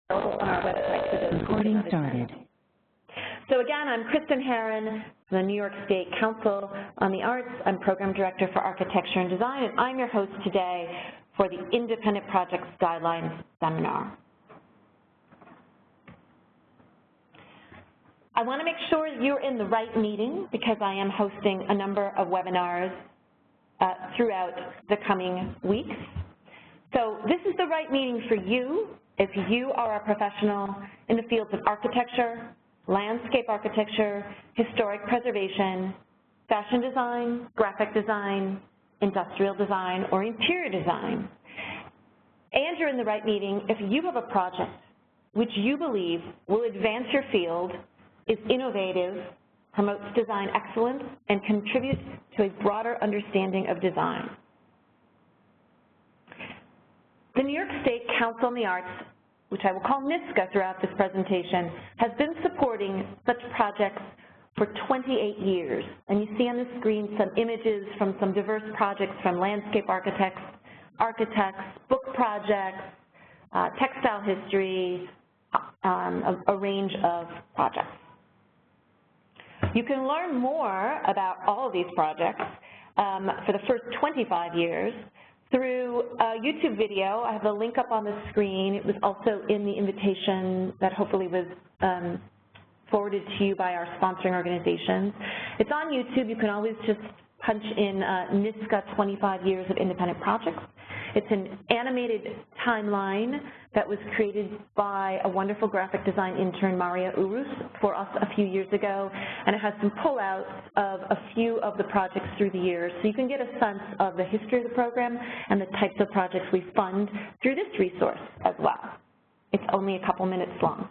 available on our website. Recording started. So again, I'm Kristin Herron, the New York State Council on the Arts. I'm Program Director for Architecture and Design, and I'm your host today for the Independent Projects Guidelines Seminar. I want to make sure you're in the right meeting because I am hosting a number of webinars throughout the coming weeks. So this is the right meeting for you if you are a professional in the fields of architecture, landscape architecture, historic preservation, fashion design, graphic design, industrial design, or interior design. And you're in the right meeting if you have a project which you believe will advance your field, is innovative, promotes design excellence, and contributes to a broader understanding of design. The New York State Council on the Arts, which I will call NYSCA throughout this presentation, has been supporting such projects for 28 years. And you see on the screen some images from some diverse projects from landscape architects, book projects, textile history, a range of projects. You can learn more about all of these projects for the first 25 years through a YouTube video. I have a link up on the screen. It was also in the invitation that hopefully was forwarded to you by our sponsoring organizations. It's on YouTube. You can always just punch in NYSCA 25 Years of Independent Projects. It's an animated timeline that was created by a wonderful graphic design intern, Maria Urus, for us a few years ago, and it has some pullouts of a few of the projects through the years, so you can get a sense of the history of the program and the types of projects we fund through this resource as well. It's only a couple minutes long.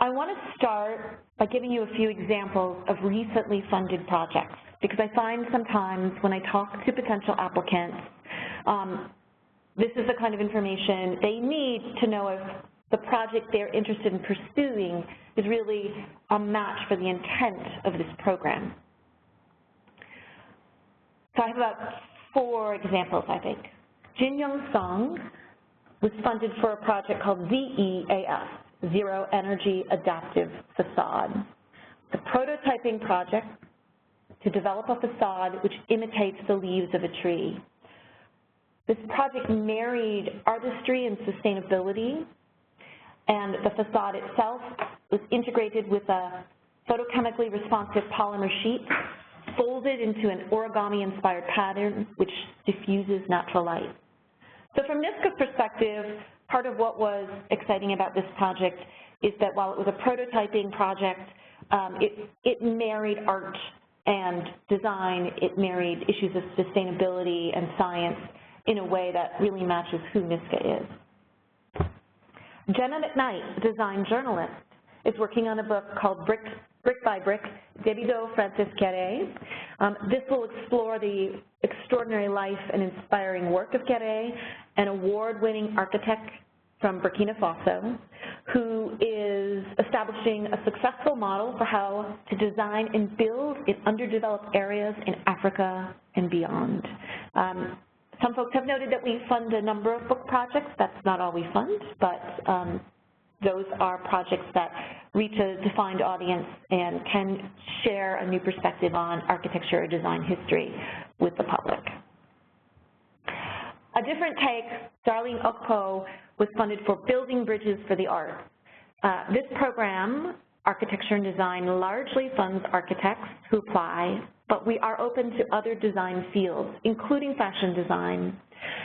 I want to start by giving you a few examples of recently funded projects, because I find sometimes when I talk to potential applicants, this is the kind of information they need to know if the project they're interested in pursuing is really a match for the intent of this program. So I have about 4 examples, I think. Jin Young Song was funded for a project called ZEAF, Zero Energy Adaptive Facade. The prototyping project to develop a facade which imitates the leaves of a tree. This project married artistry and sustainability, and the facade itself was integrated with a photochemically responsive polymer sheet folded into an origami-inspired pattern which diffuses natural light. So from NYSCA's perspective, part of what was exciting about this project is that while it was a prototyping project, it married art and design, it married issues of sustainability and science in a way that really matches who NYSCA is. Jenna McKnight, a design journalist, is working on a book called Brick by Brick, Debido Francis-Quéré. This will explore the extraordinary life and inspiring work of Quéré, an award-winning architect from Burkina Faso, who is establishing a successful model for how to design and build in underdeveloped areas in Africa and beyond. Some folks have noted that we fund a number of book projects. That's not all we fund, but those are projects that reach a defined audience and can share a new perspective on architecture or design history with the public. A different take, Darlene Okpo was funded for Building Bridges for the Arts. This program, Architecture and Design, largely funds architects who apply, but we are open to other design fields, including fashion design.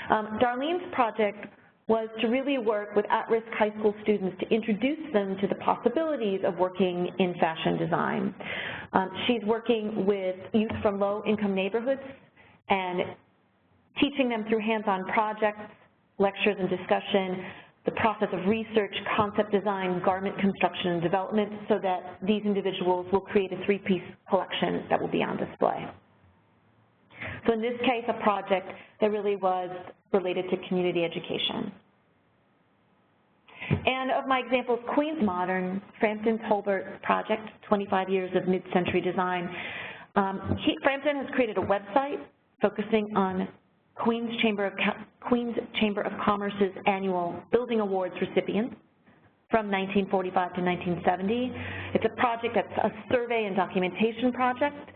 Darlene's project was to really work with at-risk high school students to introduce them to the possibilities of working in fashion design. She's working with youth from low-income neighborhoods and teaching them through hands-on projects, lectures and discussion, the process of research, concept design, garment construction and development, so that these individuals will create a 3-piece collection that will be on display. So in this case, a project that really was related to community education. And of my examples, Queens Modern, Frampton Tolbert project, 25 years of mid-century design. Frampton has created a website focusing on Queens Chamber of Commerce's annual Building Awards recipients from 1945 to 1970. It's a project that's a survey and documentation project,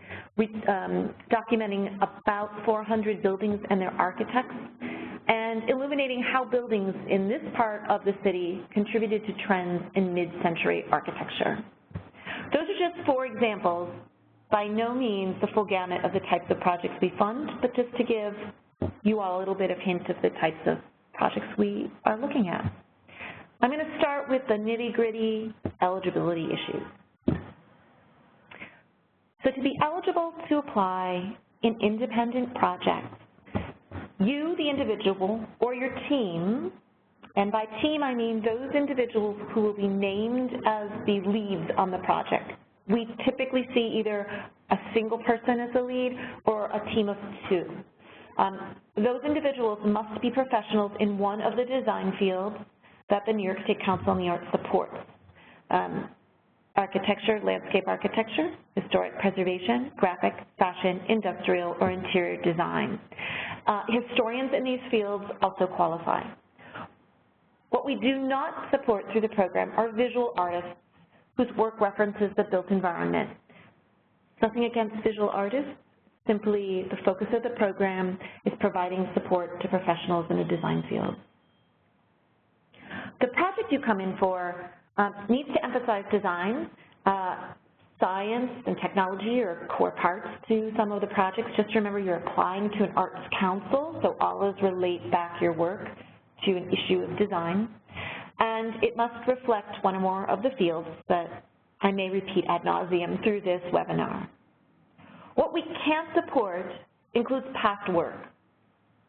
documenting about 400 buildings and their architects, and illuminating how buildings in this part of the city contributed to trends in mid-century architecture. Those are just 4 examples, by no means the full gamut of the types of projects we fund, but just to give you all a little bit of hint of the types of projects we are looking at. I'm going to start with the nitty-gritty eligibility issues. So to be eligible to apply in independent projects, you, the individual, or your team, and by team I mean those individuals who will be named as the leads on the project. We typically see either a single person as a lead or a team of 2. Those individuals must be professionals in one of the design fields that the New York State Council on the Arts supports. Architecture, landscape architecture, historic preservation, graphic, fashion, industrial, or interior design. Historians in these fields also qualify. What we do not support through the program are visual artists whose work references the built environment. Nothing against visual artists, simply the focus of the program is providing support to professionals in a design field. The project you come in for needs to emphasize design. Science and technology are core parts to some of the projects. Just remember you're applying to an arts council, so always relate back your work to an issue of design. And it must reflect one or more of the fields that I may repeat ad nauseum through this webinar. What we can't support includes past work.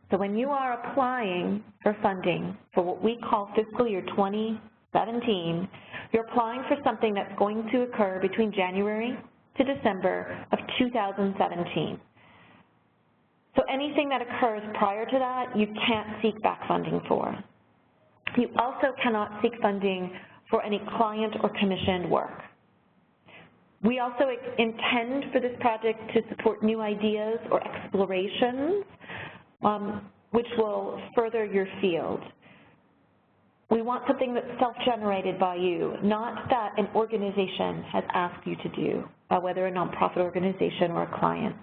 So when you are applying for funding for what we call fiscal year 2017, you're applying for something that's going to occur between January to December of 2017. So anything that occurs prior to that, you can't seek back funding for. You also cannot seek funding for any client or commissioned work. We also intend for this project to support new ideas or explorations, which will further your field. We want something that's self-generated by you, not that an organization has asked you to do, whether a nonprofit organization or a client.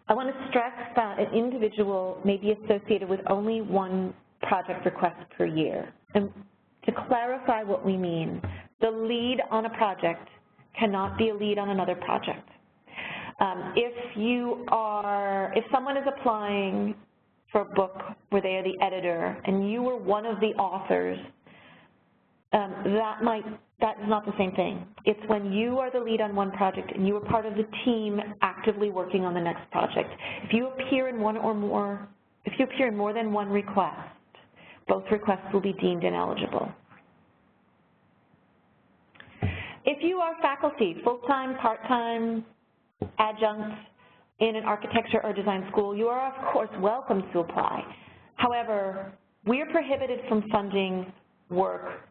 I want to stress that an individual may be associated with only one project request per year. And to clarify what we mean, the lead on a project cannot be a lead on another project. If someone is applying for a book where they are the editor and you were one of the authors, that is not the same thing. It's when you are the lead on one project and you are part of the team actively working on the next project. If you appear in more than one request, both requests will be deemed ineligible. If you are faculty, full-time, part-time, adjunct in an architecture or design school, you are of course welcome to apply. However, we are prohibited from funding work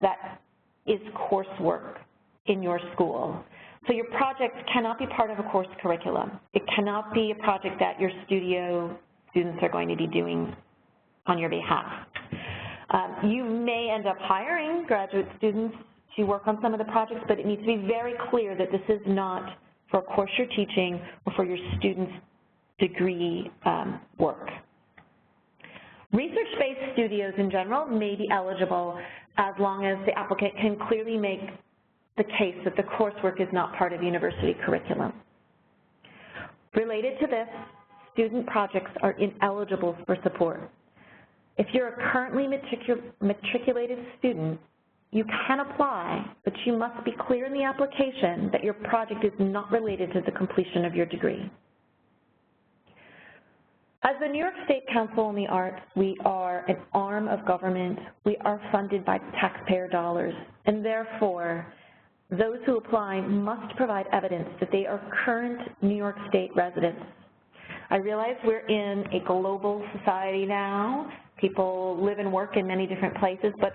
that is coursework in your school. So your project cannot be part of a course curriculum. It cannot be a project that your studio students are going to be doing on your behalf. You may end up hiring graduate students to work on some of the projects, but it needs to be very clear that this is not for a course you're teaching or for your students' degree work. Research-based studios in general may be eligible as long as the applicant can clearly make the case that the coursework is not part of university curriculum. Related to this, student projects are ineligible for support. If you're a currently matriculated student, you can apply, but you must be clear in the application that your project is not related to the completion of your degree. As the New York State Council on the Arts, we are an arm of government. We are funded by taxpayer dollars, and therefore, those who apply must provide evidence that they are current New York State residents. I realize we're in a global society now. People live and work in many different places, but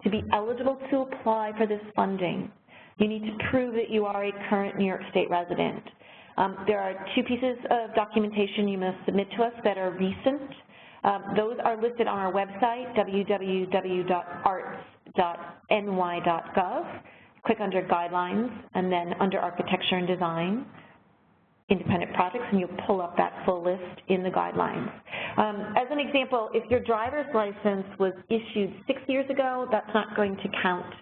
to be eligible to apply for this funding, you need to prove that you are a current New York State resident. There are 2 pieces of documentation you must submit to us that are recent. Those are listed on our website, www.arts.ny.gov. Click under Guidelines, and then under Architecture and Design, Independent Projects, and you'll pull up that full list in the guidelines. As an example, if your driver's license was issued 6 years ago, that's not going to count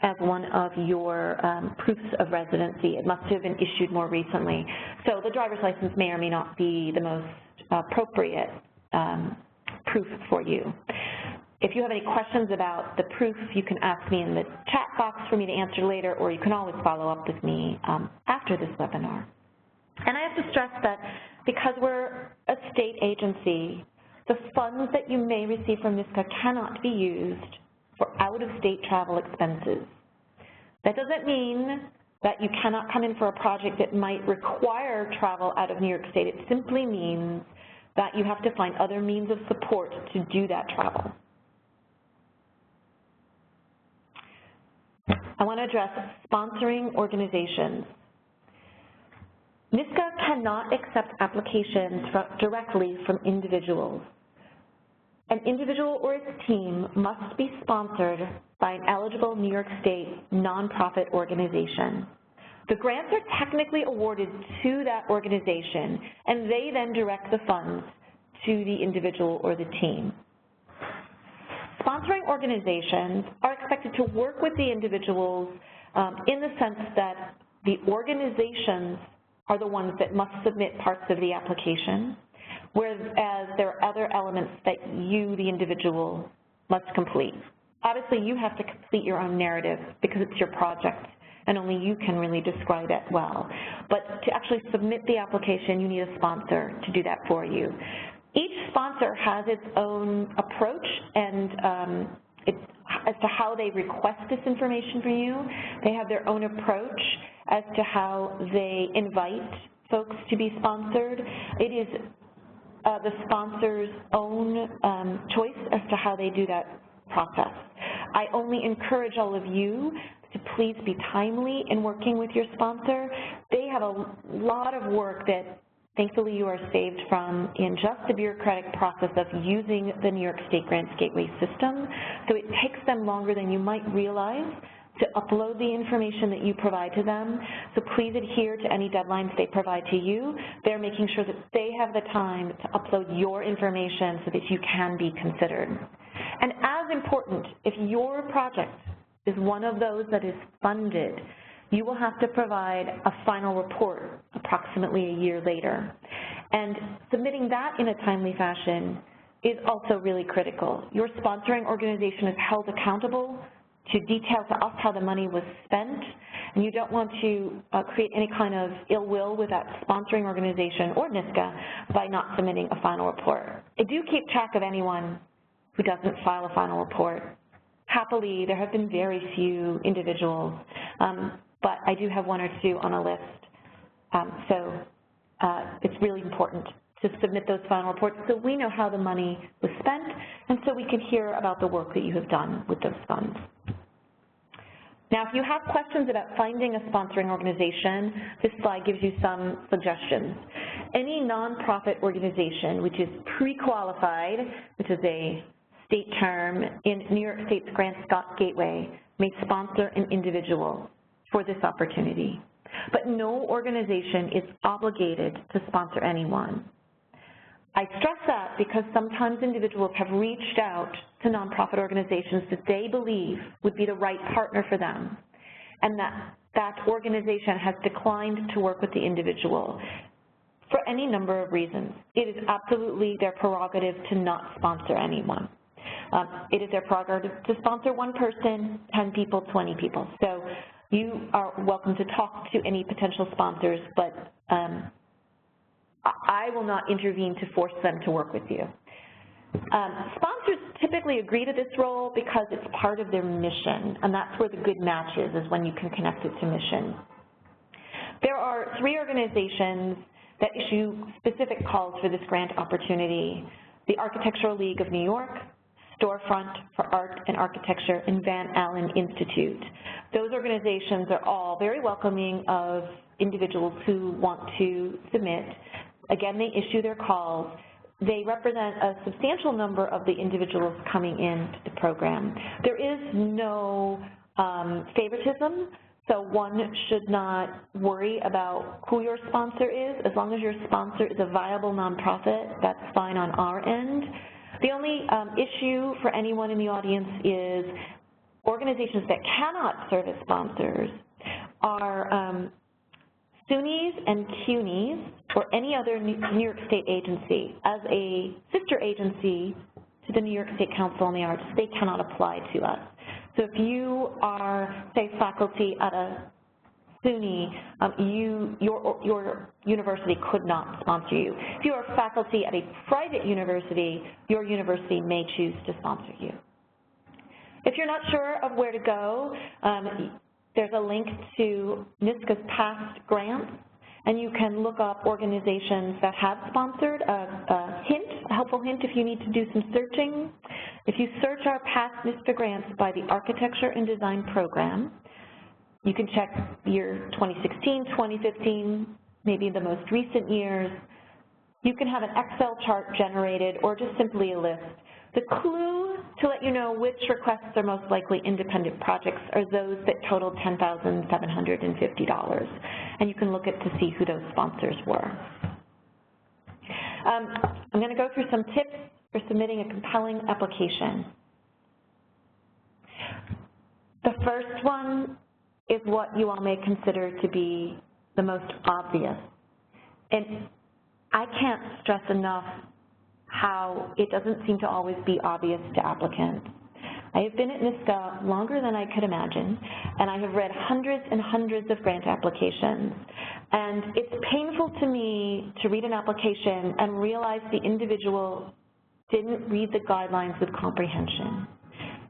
as one of your proofs of residency. It must have been issued more recently. So the driver's license may or may not be the most appropriate proof for you. If you have any questions about the proof, you can ask me in the chat box for me to answer later, or you can always follow up with me after this webinar. And I have to stress that because we're a state agency, the funds that you may receive from NYSCA cannot be used for out-of-state travel expenses. That doesn't mean that you cannot come in for a project that might require travel out of New York State. It simply means that you have to find other means of support to do that travel. I want to address sponsoring organizations. NYSCA cannot accept applications directly from individuals. An individual or its team must be sponsored by an eligible New York State nonprofit organization. The grants are technically awarded to that organization, and they then direct the funds to the individual or the team. Sponsoring organizations are expected to work with the individuals in the sense that the organizations are the ones that must submit parts of the application, whereas there are other elements that you, the individual, must complete. Obviously, you have to complete your own narrative because it's your project, and only you can really describe it well. But to actually submit the application, you need a sponsor to do that for you. Each sponsor has its own approach and as to how they request this information from you. They have their own approach as to how they invite folks to be sponsored. It is the sponsor's own choice as to how they do that process. I only encourage all of you to please be timely in working with your sponsor. They have a lot of work that thankfully you are saved from in just the bureaucratic process of using the New York State Grants Gateway system. So it takes them longer than you might realize to upload the information that you provide to them. So please adhere to any deadlines they provide to you. They're making sure that they have the time to upload your information so that you can be considered. And as important, if your project is one of those that is funded, you will have to provide a final report approximately a year later. And submitting that in a timely fashion is also really critical. Your sponsoring organization is held accountable to detail to us how the money was spent, and you don't want to create any kind of ill will with that sponsoring organization or NYSCA by not submitting a final report. I do keep track of anyone who doesn't file a final report. Happily, there have been very few individuals, but I do have 1 or 2 on a list. It's really important to submit those final reports so we know how the money was spent and so we can hear about the work that you have done with those funds. Now, if you have questions about finding a sponsoring organization, this slide gives you some suggestions. Any nonprofit organization which is pre-qualified, which is a state term in New York State's Grants Gateway, may sponsor an individual for this opportunity. But no organization is obligated to sponsor anyone. I stress that because sometimes individuals have reached out to nonprofit organizations that they believe would be the right partner for them, and that organization has declined to work with the individual for any number of reasons. It is absolutely their prerogative to not sponsor anyone. It is their prerogative to sponsor 1 person, 10 people, 20 people. So you are welcome to talk to any potential sponsors, but I will not intervene to force them to work with you. Sponsors typically agree to this role because it's part of their mission, and that's where the good match is when you can connect it to mission. There are 3 organizations that issue specific calls for this grant opportunity: the Architectural League of New York, Storefront for Art and Architecture, and Van Allen Institute. Those organizations are all very welcoming of individuals who want to submit. Again, they issue their calls. They represent a substantial number of the individuals coming into the program. There is no favoritism, so one should not worry about who your sponsor is. As long as your sponsor is a viable nonprofit, that's fine on our end. The only issue for anyone in the audience is organizations that cannot serve as sponsors are SUNYs and CUNYs or any other New York State agency. As a sister agency to the New York State Council on the Arts, they cannot apply to us. So if you are, say, faculty at a SUNY, your university could not sponsor you. If you are faculty at a private university, your university may choose to sponsor you. If you're not sure of where to go, there's a link to NYSCA's past grants, and you can look up organizations that have sponsored. A helpful hint if you need to do some searching. If you search our past NYSCA grants by the Architecture and Design Program, you can check year 2016, 2015, maybe the most recent years. You can have an Excel chart generated or just simply a list. The clue to let you know which requests are most likely independent projects are those that total $10,750, and you can look at to see who those sponsors were. I'm going to go through some tips for submitting a compelling application. The first one is what you all may consider to be the most obvious. And I can't stress enough how it doesn't seem to always be obvious to applicants. I have been at NYSCA longer than I could imagine, and I have read hundreds and hundreds of grant applications. And it's painful to me to read an application and realize the individual didn't read the guidelines with comprehension.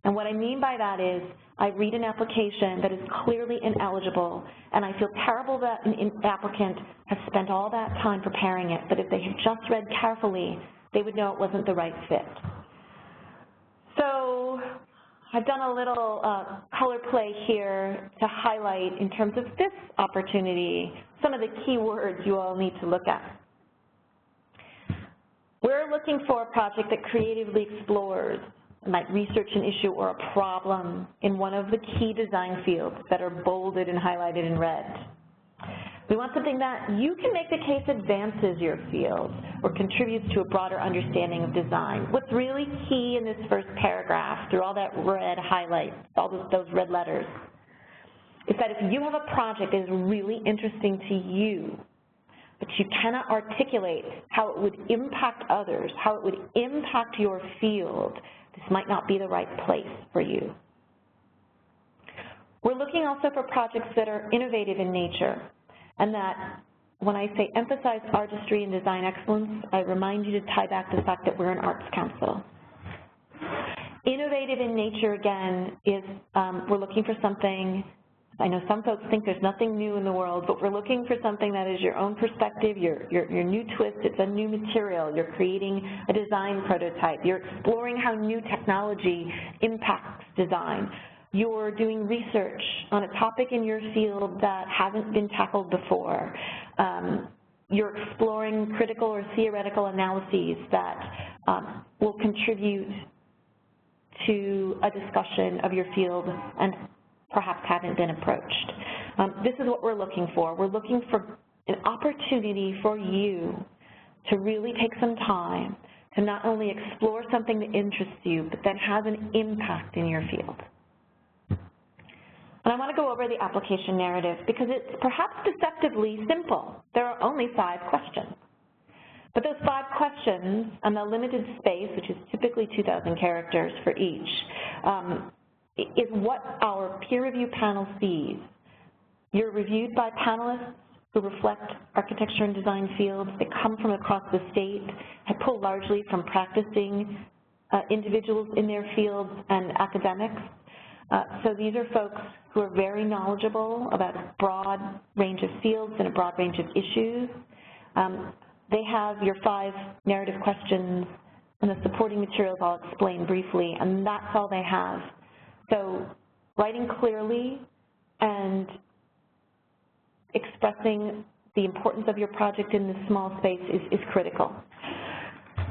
And what I mean by that is I read an application that is clearly ineligible, and I feel terrible that an applicant has spent all that time preparing it, but if they had just read carefully, they would know it wasn't the right fit. So I've done a little color play here to highlight, in terms of this opportunity, some of the key words you all need to look at. We're looking for a project that creatively explores, might research an issue or a problem in one of the key design fields that are bolded and highlighted in red. We want something that you can make the case advances your field or contributes to a broader understanding of design. What's really key in this first paragraph, through all that red highlights, all those red letters, is that if you have a project that is really interesting to you, but you cannot articulate how it would impact others, how it would impact your field, this might not be the right place for you. We're looking also for projects that are innovative in nature, and that when I say emphasize artistry and design excellence, I remind you to tie back to the fact that we're an arts council. Innovative in nature, again, is we're looking for something, I know some folks think there's nothing new in the world, but we're looking for something that is your own perspective, your new twist. It's a new material. You're creating a design prototype. You're exploring how new technology impacts design. You're doing research on a topic in your field that hasn't been tackled before. You're exploring critical or theoretical analyses that will contribute to a discussion of your field and perhaps haven't been approached. This is what we're looking for. We're looking for an opportunity for you to really take some time to not only explore something that interests you, but then has an impact in your field. And I want to go over the application narrative because it's perhaps deceptively simple. There are only 5 questions. But those 5 questions and the limited space, which is typically 2,000 characters for each, is what our peer review panel sees. You're reviewed by panelists who reflect architecture and design fields. They come from across the state. I pull largely from practicing individuals in their fields and academics. So these are folks who are very knowledgeable about a broad range of fields and a broad range of issues. They have your 5 narrative questions and the supporting materials I'll explain briefly, and that's all they have. So writing clearly and expressing the importance of your project in this small space is critical.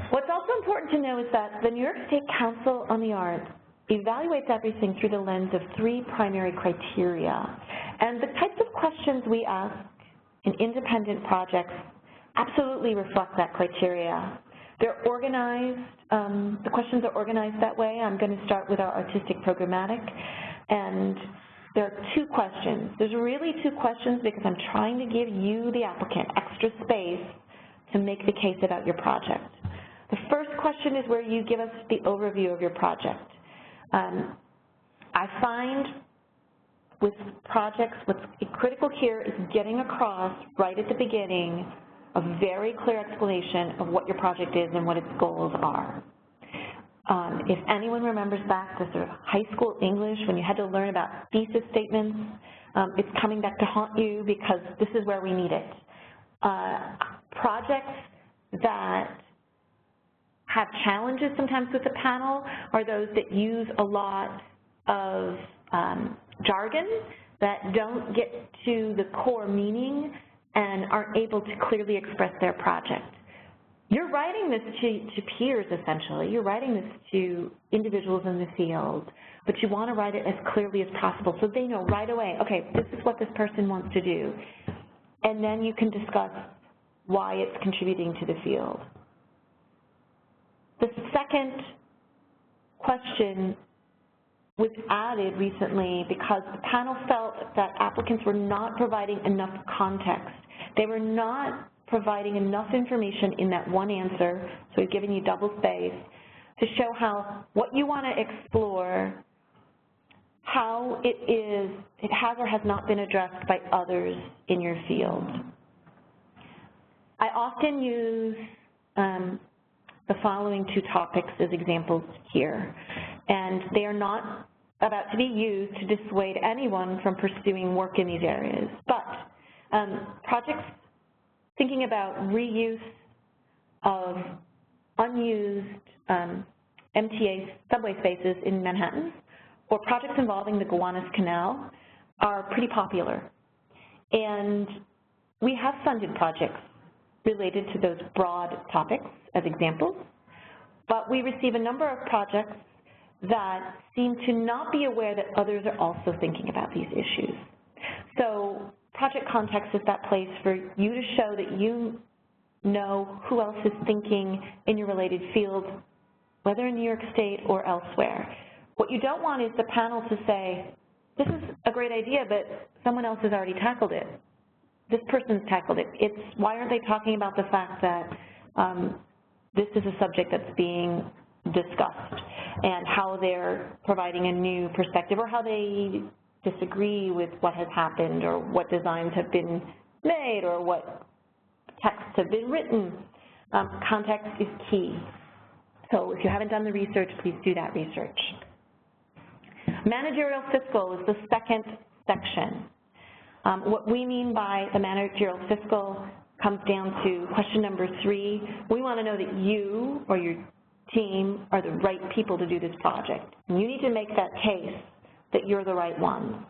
What's also important to know is that the New York State Council on the Arts evaluates everything through the lens of 3 primary criteria. And the types of questions we ask in independent projects absolutely reflect that criteria. They're organized, the questions are organized that way. I'm going to start with our artistic programmatic, and there are 2 questions. There's really 2 questions because I'm trying to give you, the applicant, extra space to make the case about your project. The first question is where you give us the overview of your project. I find with projects, what's critical here is getting across right at the beginning a very clear explanation of what your project is and what its goals are. If anyone remembers back to sort of high school English when you had to learn about thesis statements, it's coming back to haunt you because this is where we need it. Projects that have challenges sometimes with the panel are those that use a lot of jargon that don't get to the core meaning and aren't able to clearly express their project. You're writing this to peers, essentially. You're writing this to individuals in the field, but you want to write it as clearly as possible so they know right away, okay, this is what this person wants to do. And then you can discuss why it's contributing to the field. The second question was added recently because the panel felt that applicants were not providing enough context. They were not providing enough information in that one answer, so we've given you double space, to show how what you want to explore, how it has or has not been addressed by others in your field. I often use the following 2 topics as examples here, and they are not about to be used to dissuade anyone from pursuing work in these areas, but projects thinking about reuse of unused MTA subway spaces in Manhattan, or projects involving the Gowanus Canal are pretty popular. And we have funded projects related to those broad topics as examples, but we receive a number of projects that seem to not be aware that others are also thinking about these issues. So project context is that place for you to show that you know who else is thinking in your related field, whether in New York State or elsewhere. What you don't want is the panel to say, this is a great idea, but someone else has already tackled it. This person's tackled it. Why aren't they talking about the fact that this is a subject that's being discussed and how they're providing a new perspective or how they disagree with what has happened or what designs have been made or what texts have been written. Context is key. So if you haven't done the research, please do that research. Managerial fiscal is the second section. What we mean by the managerial fiscal comes down to question number 3. We want to know that you or your team are the right people to do this project. And you need to make that case that you're the right one.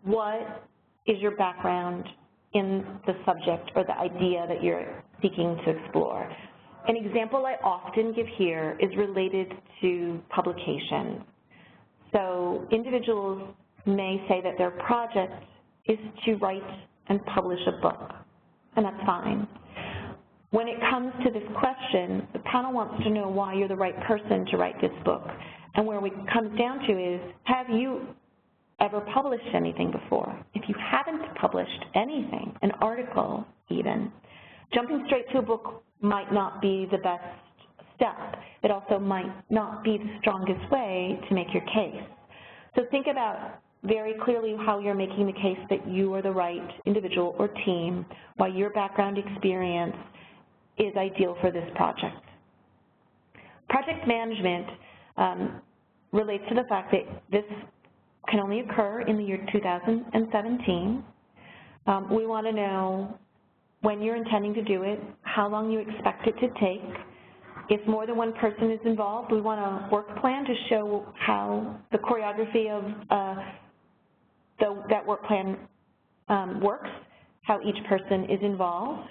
What is your background in the subject or the idea that you're seeking to explore? An example I often give here is related to publication. So individuals may say that their project is to write and publish a book, and that's fine. When it comes to this question, the panel wants to know why you're the right person to write this book. And where it comes down to is, have you ever published anything before? If you haven't published anything, an article even, jumping straight to a book might not be the best step. It also might not be the strongest way to make your case. So think about very clearly how you're making the case that you are the right individual or team, why your background experience is ideal for this project. Project management relates to the fact that this can only occur in the year 2017. We want to know when you're intending to do it, how long you expect it to take. If more than one person is involved, we want a work plan to show how the choreography of that work plan works, how each person is involved.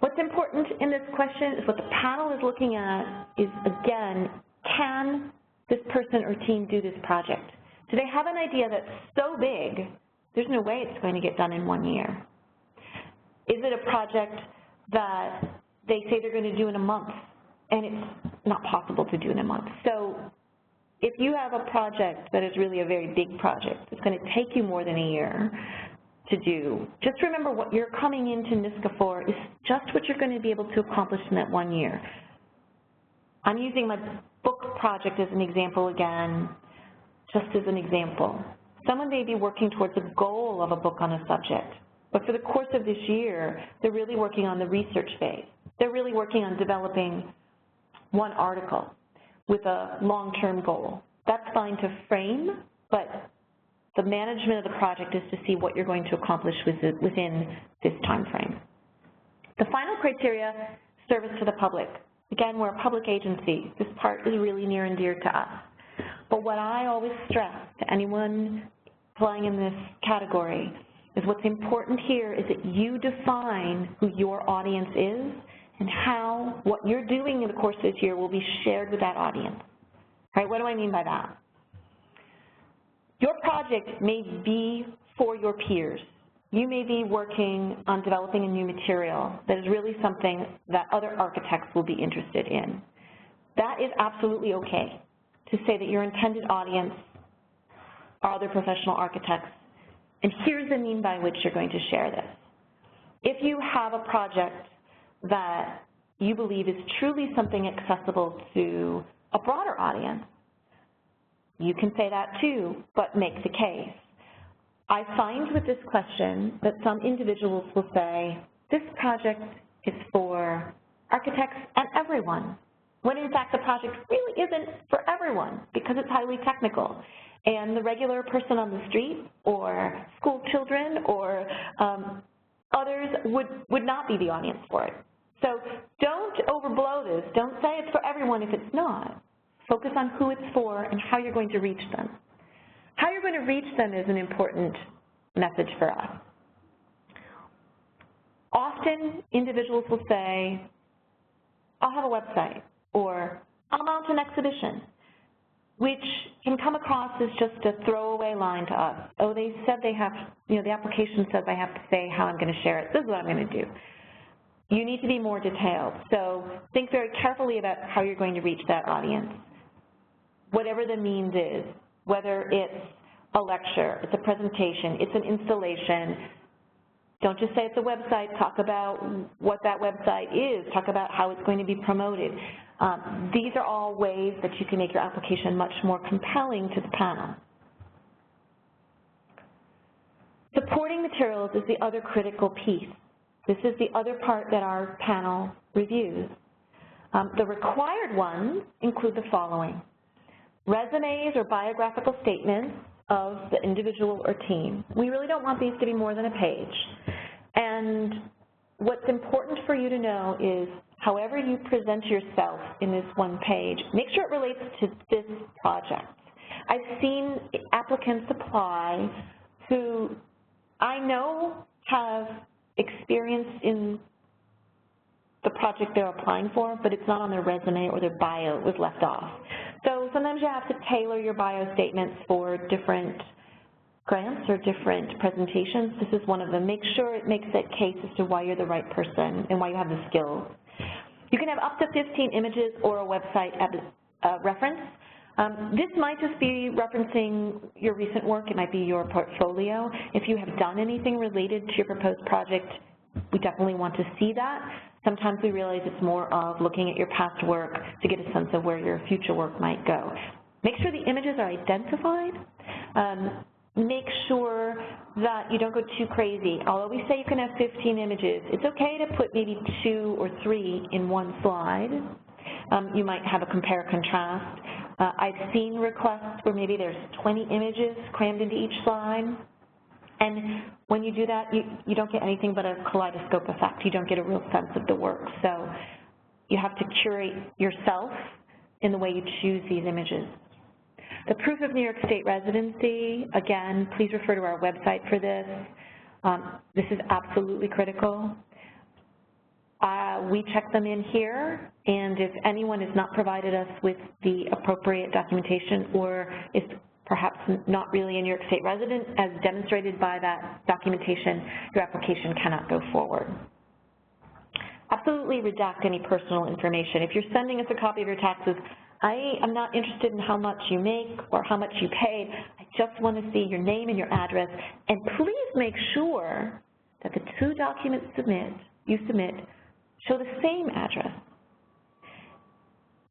What's important in this question is what the panel is looking at is, again, can this person or team do this project? Do they have an idea that's so big, there's no way it's going to get done in 1 year? Is it a project that they say they're going to do in a month, and it's not possible to do in a month? So if you have a project that is really a very big project, it's going to take you more than a year to do, just remember what you're coming into NYSCA for is just what you're going to be able to accomplish in that 1 year. I'm using my book project as an example again, just as an example. Someone may be working towards a goal of a book on a subject, but for the course of this year, they're really working on the research phase. They're really working on developing one article with a long-term goal. That's fine to frame, but the management of the project is to see what you're going to accomplish within this time frame. The final criteria, service to the public. Again, we're a public agency. This part is really near and dear to us. But what I always stress to anyone applying in this category is what's important here is that you define who your audience is and how what you're doing in the course of this year will be shared with that audience. All right, what do I mean by that? Your project may be for your peers. You may be working on developing a new material that is really something that other architects will be interested in. That is absolutely okay to say that your intended audience are other professional architects, and here's the means by which you're going to share this. If you have a project that you believe is truly something accessible to a broader audience, you can say that too, but make the case. I find with this question that some individuals will say, this project is for architects and everyone, when in fact the project really isn't for everyone because it's highly technical. And the regular person on the street or school children or others would not be the audience for it. So don't overblow this. Don't say it's for everyone if it's not. Focus on who it's for and how you're going to reach them. How you're going to reach them is an important message for us. Often individuals will say, I'll have a website, or I'll mount an exhibition, which can come across as just a throwaway line to us. Oh, they said they have, the application says I have to say how I'm going to share it. This is what I'm going to do. You need to be more detailed. So think very carefully about how you're going to reach that audience. Whatever the means is, whether it's a lecture, it's a presentation, it's an installation, don't just say it's a website, talk about what that website is, talk about how it's going to be promoted. These are all ways that you can make your application much more compelling to the panel. Supporting materials is the other critical piece. This is the other part that our panel reviews. The required ones include the following: resumes or biographical statements of the individual or team. We really don't want these to be more than a page. And what's important for you to know is however you present yourself in this one page, make sure it relates to this project. I've seen applicants apply who I know have experience in the project they're applying for, but it's not on their resume or their bio, it was left off. So sometimes you have to tailor your bio statements for different grants or different presentations. This is one of them. Make sure it makes that case as to why you're the right person and why you have the skills. You can have up to 15 images or a website reference. This might just be referencing your recent work. It might be your portfolio. If you have done anything related to your proposed project, we definitely want to see that. Sometimes we realize it's more of looking at your past work to get a sense of where your future work might go. Make sure the images are identified. Make sure that you don't go too crazy. Although we say you can have 15 images, it's okay to put maybe 2 or 3 in one slide. You might have a compare-contrast. I've seen requests where maybe there's 20 images crammed into each slide. And when you do that, you don't get anything but a kaleidoscope effect. You don't get a real sense of the work. So you have to curate yourself in the way you choose these images. The proof of New York State residency, again, please refer to our website for this. This is absolutely critical. We check them in here, and if anyone has not provided us with the appropriate documentation or is perhaps not really a New York State resident, as demonstrated by that documentation, your application cannot go forward. Absolutely redact any personal information. If you're sending us a copy of your taxes, I am not interested in how much you make or how much you paid. I just want to see your name and your address. And please make sure that the two documents you submit show the same address.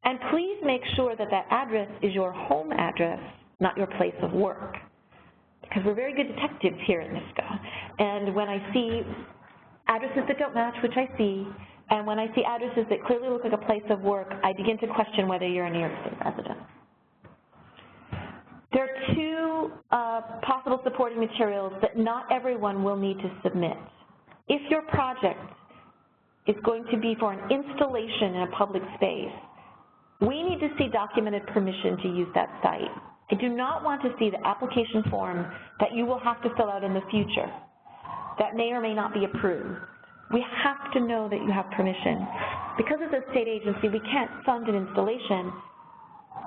And please make sure that that address is your home address, not your place of work, because we're very good detectives here at NYSCA. And when I see addresses that don't match, which I see, and when I see addresses that clearly look like a place of work, I begin to question whether you're a New York State resident. There are two possible supporting materials that not everyone will need to submit. If your project is going to be for an installation in a public space, we need to see documented permission to use that site. I do not want to see the application form that you will have to fill out in the future that may or may not be approved. We have to know that you have permission. Because as a state agency, we can't fund an installation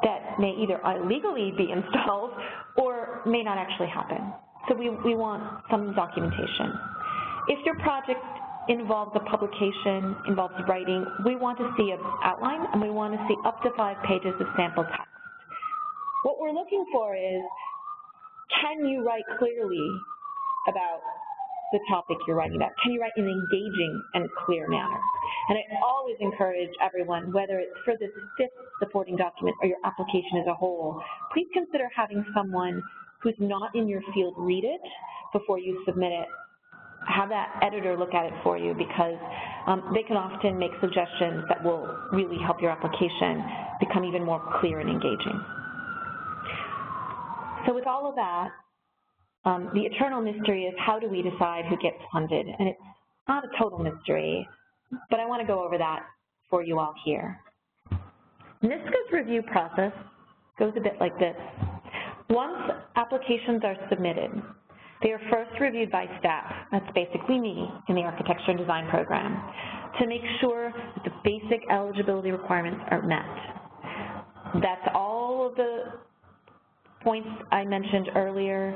that may either illegally be installed or may not actually happen. So we want some documentation. If your project involves a publication, involves writing, we want to see an outline and we want to see up to 5 pages of sample text. What we're looking for is, can you write clearly about the topic you're writing about? Can you write in an engaging and clear manner? And I always encourage everyone, whether it's for this 5th supporting document or your application as a whole, please consider having someone who's not in your field read it before you submit it. Have that editor look at it for you, because they can often make suggestions that will really help your application become even more clear and engaging. So with all of that, the eternal mystery is, how do we decide who gets funded? And it's not a total mystery, but I want to go over that for you all here. NYSCA's review process goes a bit like this. Once applications are submitted, they are first reviewed by staff, that's basically me in the Architecture and Design program, to make sure that the basic eligibility requirements are met. That's all of the points I mentioned earlier.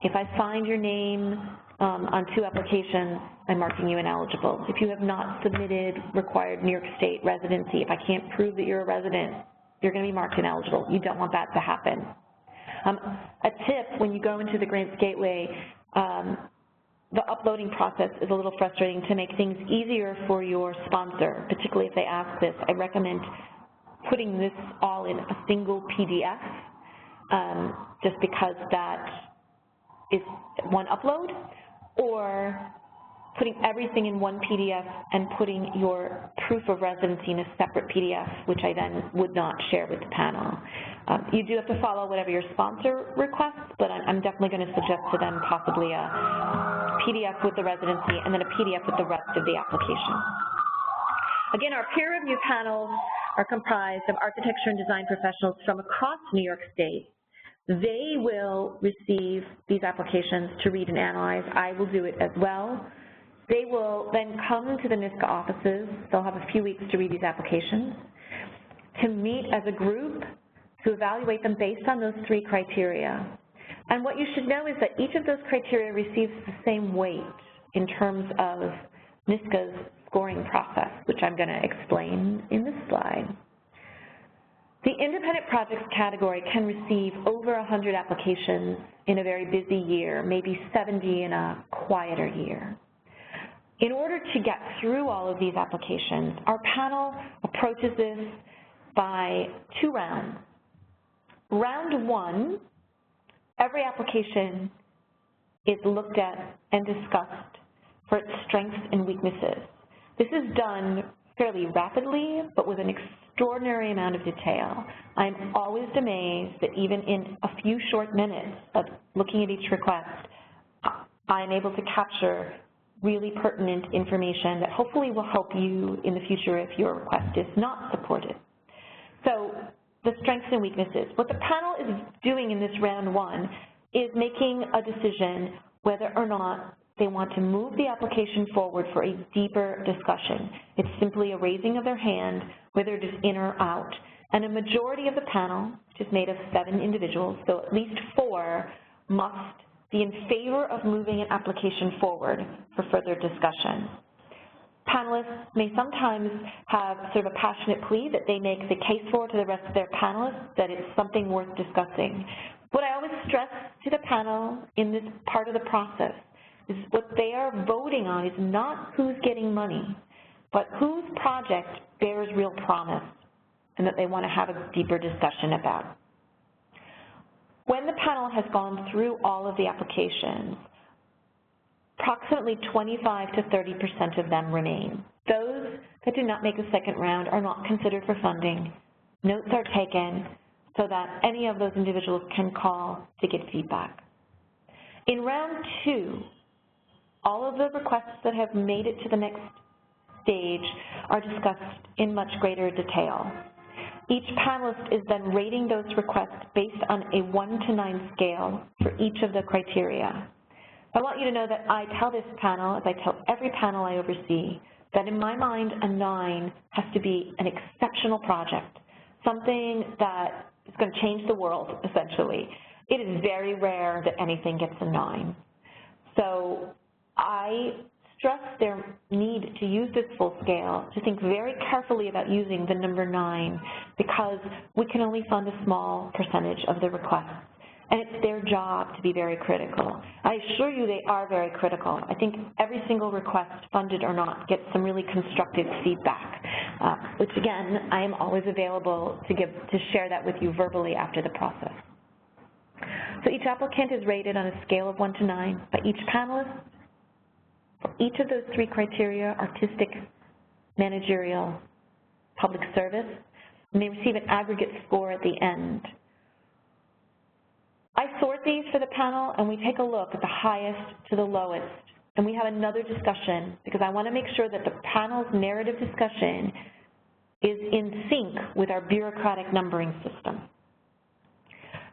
If I find your name on 2 applications, I'm marking you ineligible. If you have not submitted required New York State residency, if I can't prove that you're a resident, you're going to be marked ineligible. You don't want that to happen. A tip, when you go into the Grants Gateway, the uploading process is a little frustrating. To make things easier for your sponsor, particularly if they ask this, I recommend putting this all in a single PDF, just because that is one upload, or putting everything in one PDF and putting your proof of residency in a separate PDF, which I then would not share with the panel. You do have to follow whatever your sponsor requests, but I'm definitely going to suggest to them possibly a PDF with the residency and then a PDF with the rest of the application. Again, our peer review panels are comprised of architecture and design professionals from across New York State. They will receive these applications to read and analyze. I will do it as well. They will then come to the NYSCA offices. They'll have a few weeks to read these applications, to meet as a group, to evaluate them based on those 3 criteria. And what you should know is that each of those criteria receives the same weight in terms of NYSCA's scoring process, which I'm going to explain in this slide. The independent projects category can receive over 100 applications in a very busy year, maybe 70 in a quieter year. In order to get through all of these applications, our panel approaches this by 2 rounds. Round 1, every application is looked at and discussed for its strengths and weaknesses. This is done fairly rapidly, but with an extraordinary amount of detail. I'm always amazed that even in a few short minutes of looking at each request, I'm able to capture really pertinent information that hopefully will help you in the future if your request is not supported. So the strengths and weaknesses. What the panel is doing in this round 1 is making a decision whether or not they want to move the application forward for a deeper discussion. It's simply a raising of their hand, whether it is in or out. And a majority of the panel, which is made of 7 individuals, so at least 4, must be in favor of moving an application forward for further discussion. Panelists may sometimes have sort of a passionate plea that they make the case for to the rest of their panelists that it's something worth discussing. What I always stress to the panel in this part of the process is what they are voting on is not who's getting money, but whose project bears real promise and that they want to have a deeper discussion about. When the panel has gone through all of the applications, approximately 25 to 30% of them remain. Those that do not make a second round are not considered for funding. Notes are taken so that any of those individuals can call to get feedback. In round 2, all of the requests that have made it to the next stage are discussed in much greater detail. Each panelist is then rating those requests based on a 1 to 9 scale for each of the criteria. I want you to know that I tell this panel, as I tell every panel I oversee, that in my mind a 9 has to be an exceptional project, something that is going to change the world, essentially. It is very rare that anything gets a 9. So I stress their need to use this full scale, to think very carefully about using the number 9, because we can only fund a small percentage of the requests. And it's their job to be very critical. I assure you they are very critical. I think every single request, funded or not, gets some really constructive feedback, which again, I am always available to share that with you verbally after the process. So each applicant is rated on a scale of 1 to 9 by each panelist. For each of those 3 criteria, artistic, managerial, public service, and they receive an aggregate score at the end. I sort these for the panel, and we take a look at the highest to the lowest, and we have another discussion because I want to make sure that the panel's narrative discussion is in sync with our bureaucratic numbering system.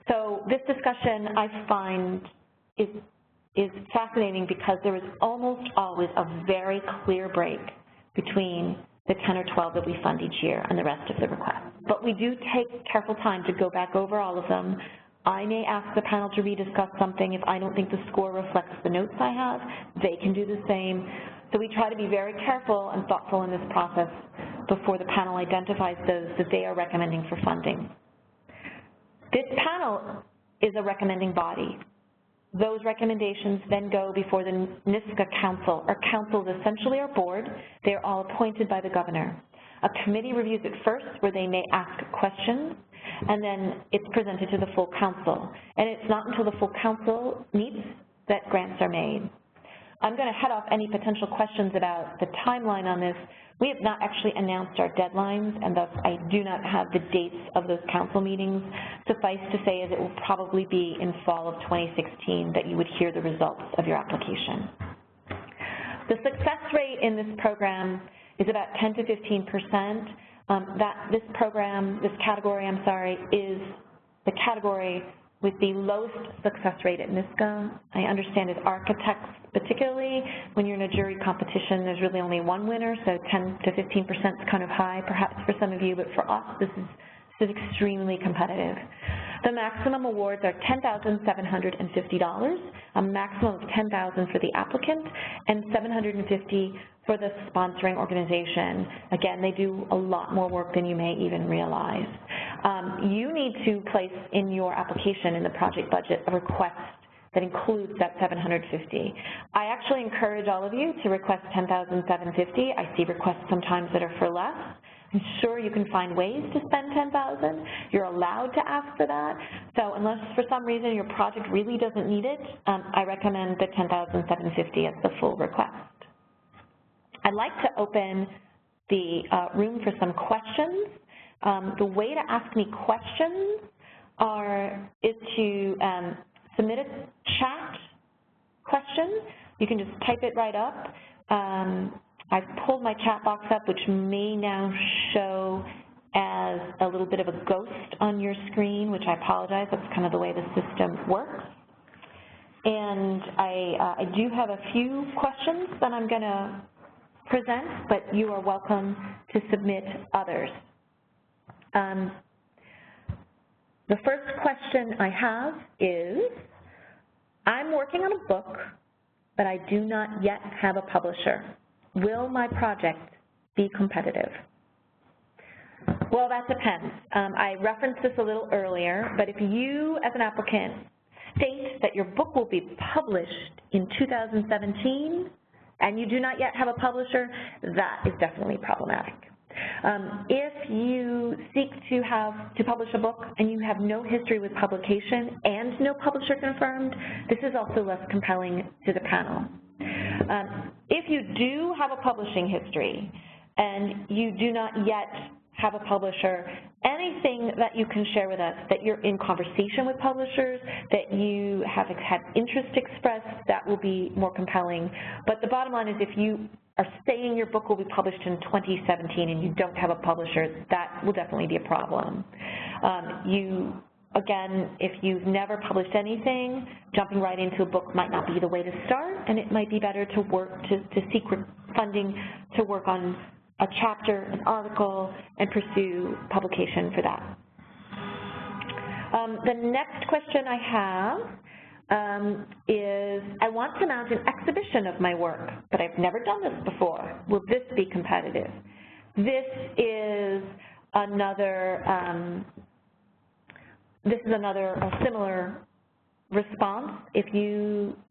So this discussion I find is fascinating because there is almost always a very clear break between the 10 or 12 that we fund each year and the rest of the requests. But we do take careful time to go back over all of them. I may ask the panel to rediscuss something if I don't think the score reflects the notes I have. They can do the same. So we try to be very careful and thoughtful in this process before the panel identifies those that they are recommending for funding. This panel is a recommending body. Those recommendations then go before the NYSCA Council. Our council is essentially our board. They are all appointed by the governor. A committee reviews it first, where they may ask questions, and then it's presented to the full council. And it's not until the full council meets that grants are made. I'm going to head off any potential questions about the timeline on this. We have not actually announced our deadlines, and thus I do not have the dates of those council meetings. Suffice to say is it will probably be in fall of 2016 that you would hear the results of your application. The success rate in this program is about 10 to 15%. This category, is the category with the lowest success rate at NYSCA. I understand as architects, particularly when you're in a jury competition, there's really only one winner, so 10 to 15% is kind of high, perhaps for some of you, but for us, this is extremely competitive. The maximum awards are $10,750, a maximum of $10,000 for the applicant, and $750 for the sponsoring organization. Again, they do a lot more work than you may even realize. You need to place in your application in the project budget a request that includes that $750. I actually encourage all of you to request $10,750. I see requests sometimes that are for less. I'm sure you can find ways to spend $10,000. You're allowed to ask for that. So unless for some reason your project really doesn't need it, I recommend the $10,750 as the full request. I'd like to open the room for some questions. The way to ask me questions is to submit a chat question. You can just type it right up. I've pulled my chat box up, which may now show as a little bit of a ghost on your screen, which I apologize. That's kind of the way the system works. And I do have a few questions that I'm going to present, but you are welcome to submit others. The first question I have is, I'm working on a book, but I do not yet have a publisher. Will my project be competitive? Well, that depends. I referenced this a little earlier, but if you, as an applicant, state that your book will be published in 2017 and you do not yet have a publisher, that is definitely problematic. If you seek to publish a book and you have no history with publication and no publisher confirmed, this is also less compelling to the panel. If you do have a publishing history and you do not yet have a publisher, anything that you can share with us, that you're in conversation with publishers, that you have had interest expressed, that will be more compelling. But the bottom line is, if you are saying your book will be published in 2017 and you don't have a publisher, that will definitely be a problem. Again, if you've never published anything, jumping right into a book might not be the way to start, and it might be better to work to seek funding to work on a chapter, an article, and pursue publication for that. The next question I have is, I want to mount an exhibition of my work, but I've never done this before. Will this be competitive? This is another similar response. If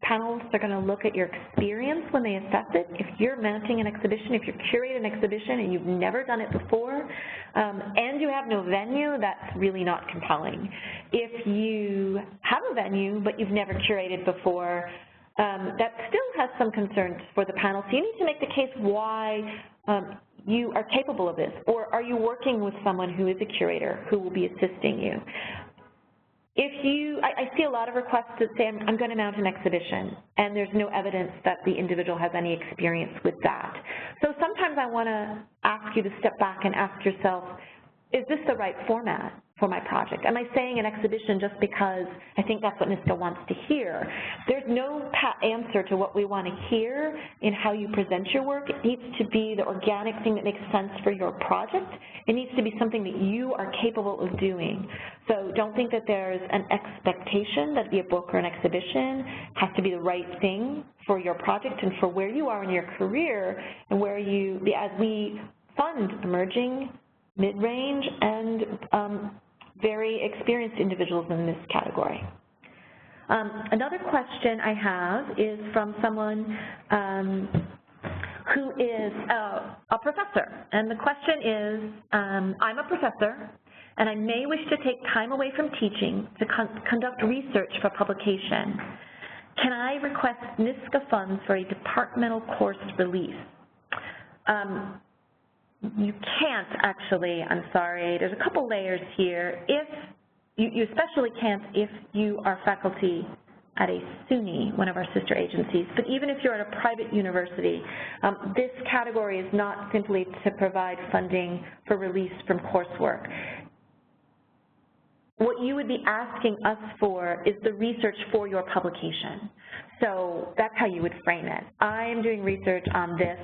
panels are going to look at your experience when they assess it, if you're mounting an exhibition, if you're curating an exhibition and you've never done it before, and you have no venue, that's really not compelling. If you have a venue but you've never curated before, that still has some concerns for the panel. So you need to make the case why you are capable of this, or are you working with someone who is a curator who will be assisting you? I see a lot of requests that say, I'm going to mount an exhibition, and there's no evidence that the individual has any experience with that. So sometimes I want to ask you to step back and ask yourself, is this the right format for my project? Am I saying an exhibition just because I think that's what NYSCA wants to hear? There's no pat answer to what we want to hear in how you present your work. It needs to be the organic thing that makes sense for your project. It needs to be something that you are capable of doing. So don't think that there's an expectation that be a book or an exhibition. It has to be the right thing for your project and for where you are in your career, and where as we fund emerging, mid-range, and very experienced individuals in this category. Another question I have is from someone who is a professor, and the question is, I'm a professor, and I may wish to take time away from teaching to conduct research for publication. Can I request NYSCA funds for a departmental course release? You can't, actually, I'm sorry. There's a couple layers here. If you especially can't if you are faculty at a SUNY, one of our sister agencies, but even if you're at a private university, this category is not simply to provide funding for release from coursework. What you would be asking us for is the research for your publication. So that's how you would frame it. I am doing research on this,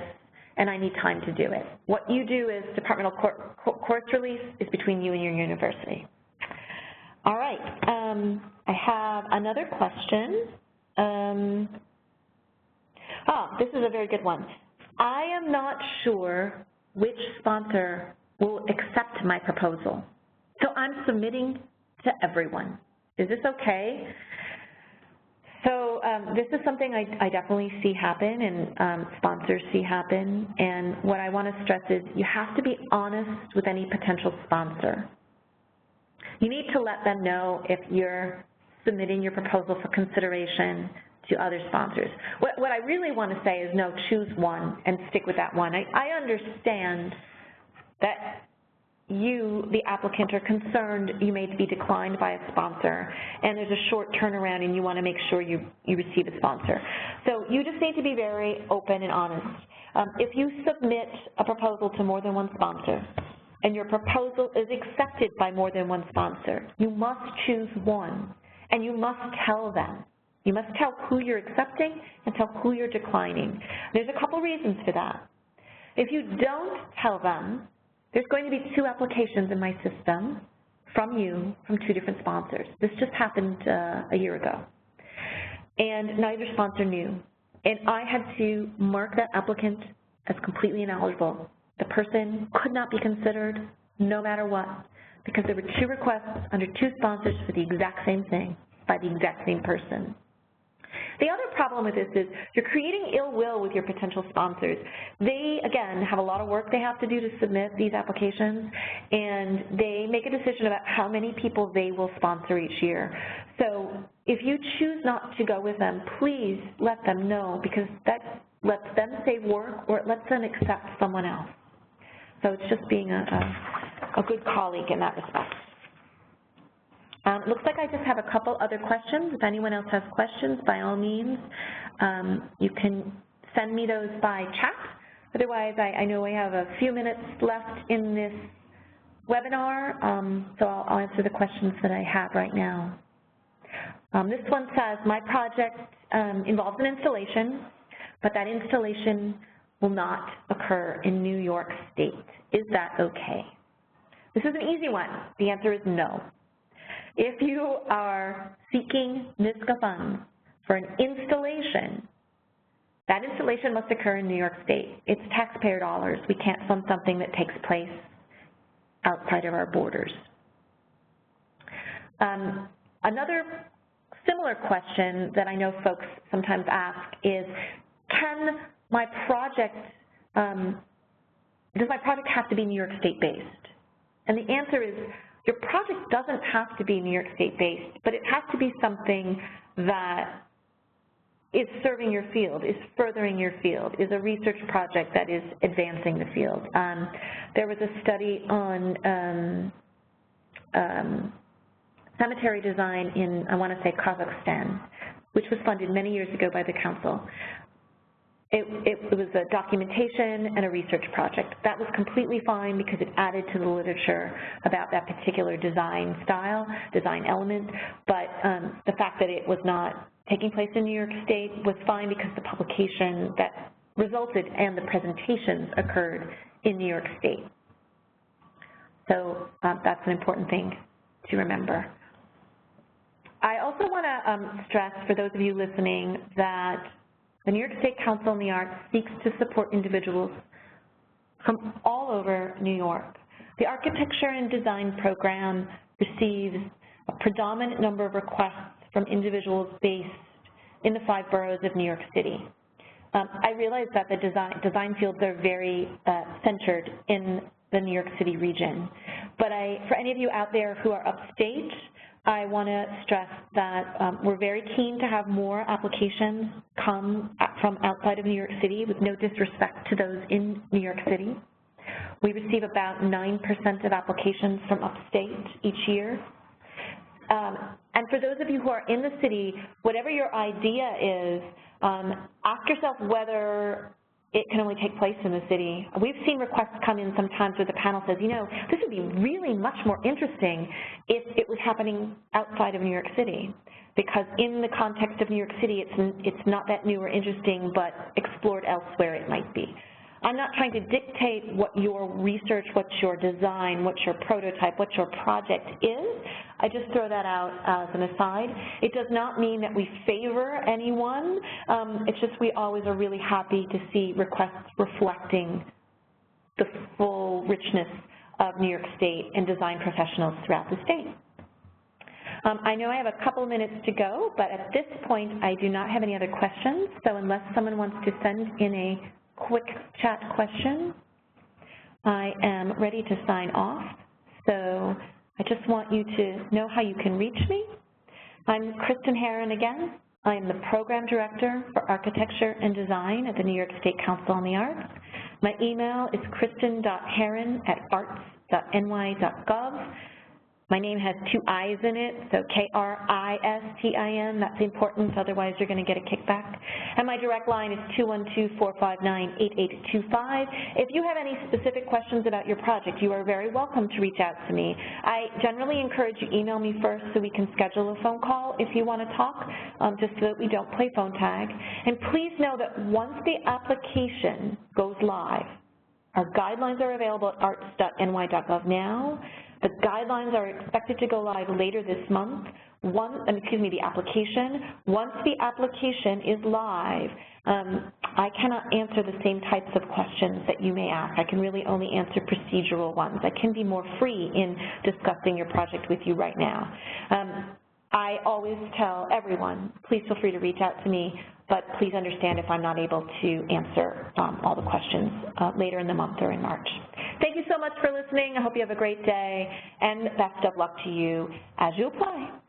and I need time to do it. What you do is departmental course release is between you and your university. All right, I have another question. This is a very good one. I am not sure which sponsor will accept my proposal, so I'm submitting to everyone. Is this okay? So this is something I definitely see happen, and sponsors see happen, and what I want to stress is you have to be honest with any potential sponsor. You need to let them know if you're submitting your proposal for consideration to other sponsors. What I really want to say is no, choose one and stick with that one. I understand that you, the applicant, are concerned you may be declined by a sponsor, and there's a short turnaround and you want to make sure you receive a sponsor. So you just need to be very open and honest. If you submit a proposal to more than one sponsor and your proposal is accepted by more than one sponsor, you must choose one, and you must tell them. You must tell who you're accepting and tell who you're declining. There's a couple reasons for that. If you don't tell them, there's going to be 2 applications in my system from you from 2 different sponsors. This just happened a year ago. And neither sponsor knew. And I had to mark that applicant as completely ineligible. The person could not be considered no matter what, because there were 2 requests under 2 sponsors for the exact same thing by the exact same person. The other problem with this is you're creating ill will with your potential sponsors. They, again, have a lot of work they have to do to submit these applications, and they make a decision about how many people they will sponsor each year. So if you choose not to go with them, please let them know, because that lets them save work or it lets them accept someone else. So it's just being a good colleague in that respect. It looks like I just have a couple other questions. If anyone else has questions, by all means, you can send me those by chat. Otherwise, I know we have a few minutes left in this webinar, so I'll answer the questions that I have right now. This one says, my project involves an installation, but that installation will not occur in New York State. Is that okay? This is an easy one. The answer is no. If you are seeking NYSCA funds for an installation, that installation must occur in New York State. It's taxpayer dollars. We can't fund something that takes place outside of our borders. Another similar question that I know folks sometimes ask is, does my project have to be New York State based? And the answer is, your project doesn't have to be New York State based, but it has to be something that is serving your field, is furthering your field, is a research project that is advancing the field. There was a study on cemetery design in, I want to say, Kazakhstan, which was funded many years ago by the council. It was a documentation and a research project. That was completely fine because it added to the literature about that particular design style, design element, but the fact that it was not taking place in New York State was fine because the publication that resulted and the presentations occurred in New York State. So that's an important thing to remember. I also want to stress for those of you listening that the New York State Council on the Arts seeks to support individuals from all over New York. The Architecture and Design Program receives a predominant number of requests from individuals based in the 5 boroughs of New York City. I realize that the design fields are very centered in the New York City region, but for any of you out there who are upstate, I want to stress that we're very keen to have more applications come from outside of New York City, with no disrespect to those in New York City. We receive about 9% of applications from upstate each year. And for those of you who are in the city, whatever your idea is, ask yourself whether it can only take place in the city. We've seen requests come in sometimes where the panel says, you know, this would be really much more interesting if it was happening outside of New York City, because in the context of New York City, it's not that new or interesting, but explored elsewhere it might be. I'm not trying to dictate what your research, what your design, what your prototype, what your project is. I just throw that out as an aside. It does not mean that we favor anyone. It's just we always are really happy to see requests reflecting the full richness of New York State and design professionals throughout the state. I know I have a couple minutes to go, but at this point I do not have any other questions, so unless someone wants to send in a quick chat question, I am ready to sign off. So I just want you to know how you can reach me. I'm Kristin Herron again. I am the Program Director for Architecture and Design at the New York State Council on the Arts. My email is kristin.herron@arts.ny.gov. My name has 2 I's in it, so Kristin, that's important, otherwise you're going to get a kickback. And my direct line is 212-459-8825. If you have any specific questions about your project, you are very welcome to reach out to me. I generally encourage you email me first so we can schedule a phone call if you want to talk, just so that we don't play phone tag. And please know that once the application goes live, our guidelines are available at arts.ny.gov now. The guidelines are expected to go live later this month. The application. Once the application is live, I cannot answer the same types of questions that you may ask. I can really only answer procedural ones. I can be more free in discussing your project with you right now. I always tell everyone, please feel free to reach out to me, but please understand if I'm not able to answer all the questions later in the month or in March. Thank you so much for listening. I hope you have a great day, and best of luck to you as you apply.